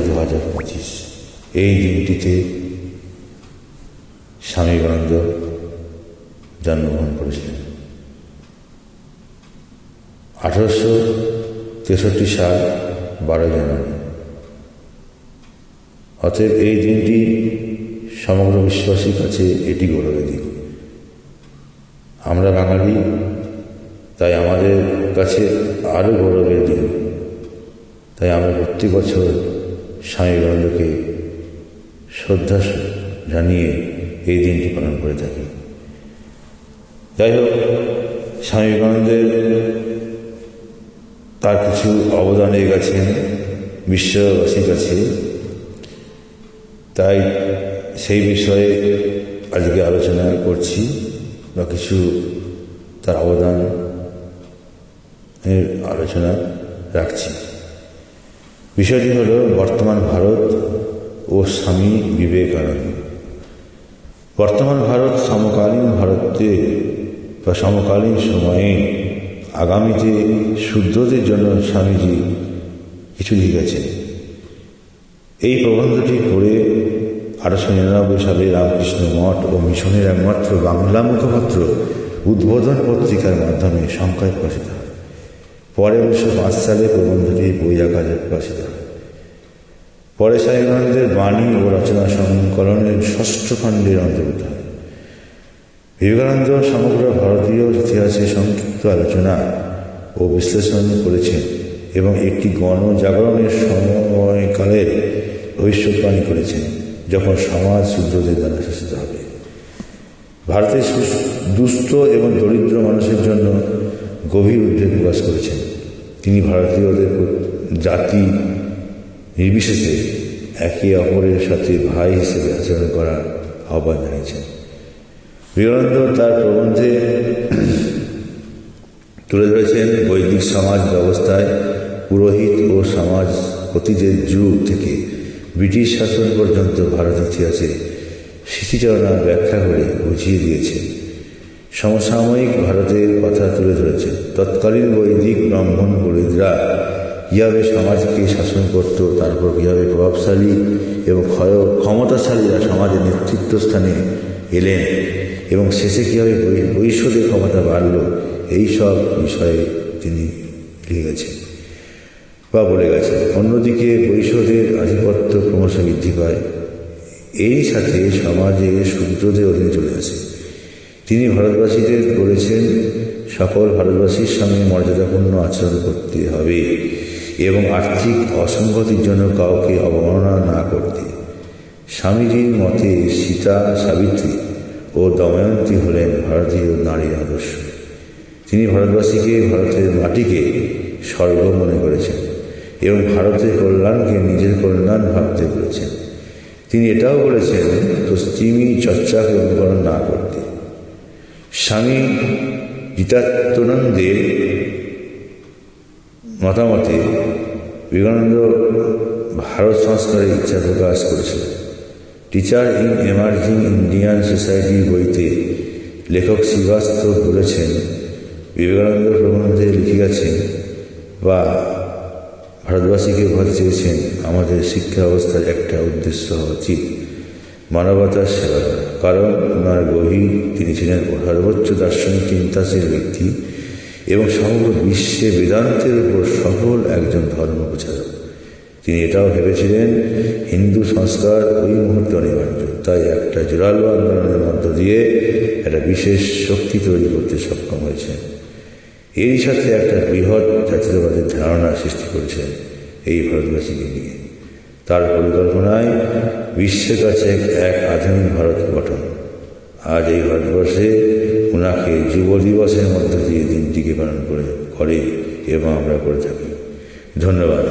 2025। এই দিনটিতে স্বামী বিবেকানন্দ জন্মগ্রহণ করেছিলেন। 1863 সাল 12 জানুয়ারি। অতএব এই দিনটি সমগ্র বিশ্ববাসীর কাছে এটি গৌরবের দিন। আমরা বাঙালি, তাই আমাদের কাছে আরও গৌরবের দিন। তাই আমরা প্রতি বছর স্বামী বিবেকানন্দকে শ্রদ্ধা জানিয়ে এই দিনটি পালন করে থাকি। যাই হোক, স্বামী বিবেকানন্দের তার কিছু অবদান হয়ে গেছেন বিশ্ববাসীর কাছে, তাই সেই বিষয়ে আজকে আলোচনা করছি বা কিছু তার অবদানের আলোচনা রাখছি। বিষয়টি হল বর্তমান ভারত ও স্বামী বিবেকানন্দ। বর্তমান ভারত সমকালীন ভারতে বা সমকালীন সময়ে আগামীতে শুদ্ধদের জন্য স্বামীজি কিছু লিখেছেন। এই প্রবন্ধটি পড়ে 1899 সালে রামকৃষ্ণ মঠ ও মিশনের একমাত্র বাংলা মুখপত্র উদ্বোধন পত্রিকার মাধ্যমে সংখ্যায় প্রকাশিত হয়। পরে 1905 সালে প্রবন্ধটি বই আকারে প্রকাশিত হয়। পরে স্বামী বিবেকানন্দের বাণী ও রচনা সংকলনের 6ষ্ঠ খণ্ডের অন্তর্ভুক্ত হয়। বিবেকানন্দ সমগ্র ভারতীয় ইতিহাসে সংক্ষিপ্ত আলোচনা ও বিশ্লেষণ করেছেন এবং একটি গণজাগরণের সময়কালের ভবিষ্যৎবাণী করেছেন, যখন সমাজ শূদ্রদের দ্বারা শাসিত হবে। ভারতের দুস্থ এবং দরিদ্র মানুষের জন্য গভীর উদ্বেগ প্রকাশ করেছেন। তিনি ভারতীয়দের জাতি নির্বিশেষে একে অপরের সাথে ভাই হিসেবে আচরণ করার আহ্বান জানিয়েছেন। বিবেকানন্দ তার প্রবন্ধে তুলে ধরেছেন বৈদিক সমাজ ব্যবস্থায় পুরোহিত ও সমাজপতিদের যুগ থেকে ব্রিটিশ শাসন পর্যন্ত ভারত ইতিহাসে স্মৃতিচারণা ব্যাখ্যা করে বুঝিয়ে দিয়েছেন। সমসাময়িক ভারতের কথা তুলে ধরেছেন। তৎকালীন বৈদিক ব্রাহ্মণ পুরোহিতরা কীভাবে সমাজকে শাসন করত, তারপর কীভাবে প্রভাবশালী এবং ক্ষমতাশালীরা সমাজের নেতৃত্ব স্থানে এলেন এবং শেষে কীভাবে বৈশ্যদের ক্ষমতা বাড়ল, এই সব বিষয়ে তিনি লিখে গেছেন বা বলে গেছেন। অন্যদিকে বৈশ্যদের আধিপত্য ক্রমশ বৃদ্ধি পায়, এই সাথে সমাজে শূদ্রদের অধীনে চলে আসে। তিনি ভারতবাসীদের বলেছেন, সকল ভারতবাসীর সঙ্গে মর্যাদাপূর্ণ আচরণ করতে হবে এবং আর্থিক অসঙ্গতির জন্য কাউকে অবমাননা না করতে। স্বামীজির মতে সীতা, সাবিত্রী ও দময়ন্তী হলেন ভারতীয় নারীর আদর্শ। তিনি ভারতবাসীকে, ভারতের মাটিকে স্বর্গ মনে করেছেন এবং ভারতের কল্যাণকে নিজের কল্যাণ ভাবতে বলেছেন। তিনি এটাও বলেছেন পশ্চিমী চর্চাকে অনুকরণ না করতে। স্বামী গীতাত্মানন্দের মতামতে বিবেকানন্দ ভারত সংস্কারের ইচ্ছা প্রকাশ করেছিলেন। Teacher in emerging Indian society বইতে লেখক শ্রীবাস্তব বলেছেন, বিবেকানন্দ প্রবন্ধে লিখে গেছেন বা ভারতবাসীকে বোঝাতে চেয়েছেন, আমাদের শিক্ষা ব্যবস্থার একটা উদ্দেশ্য হওয়া উচিত মানবতার সেবা করা। কারণ ওনার গভীর, তিনি ছিলেন সর্বোচ্চ দার্শনিক চিন্তাশীল ব্যক্তি এবং সমগ্র বিশ্বে বেদান্তের উপর সফল একজন ধর্ম প্রচারক। তিনি এটাও ভেবেছিলেন হিন্দু সংস্কার ওই মুহূর্তে অনিবার্য, তাই একটা জোরালো আন্দোলনের মধ্য দিয়ে একটা বিশেষ শক্তি তৈরি করতে সক্ষম হয়েছেন। এরই সাথে একটা বৃহৎ জাতীয়তাবাদের ধারণা সৃষ্টি করেছেন এই ভারতবাসীকে নিয়ে। তার পরিকল্পনায় বিশ্বের কাছে এক আধুনিক ভারত গঠন। আজ এই ভারতবর্ষে ওনাকে যুব দিবসের মধ্য দিয়ে দিনটিকে পালন করে এবং আমরা করে থাকি। ধন্যবাদ।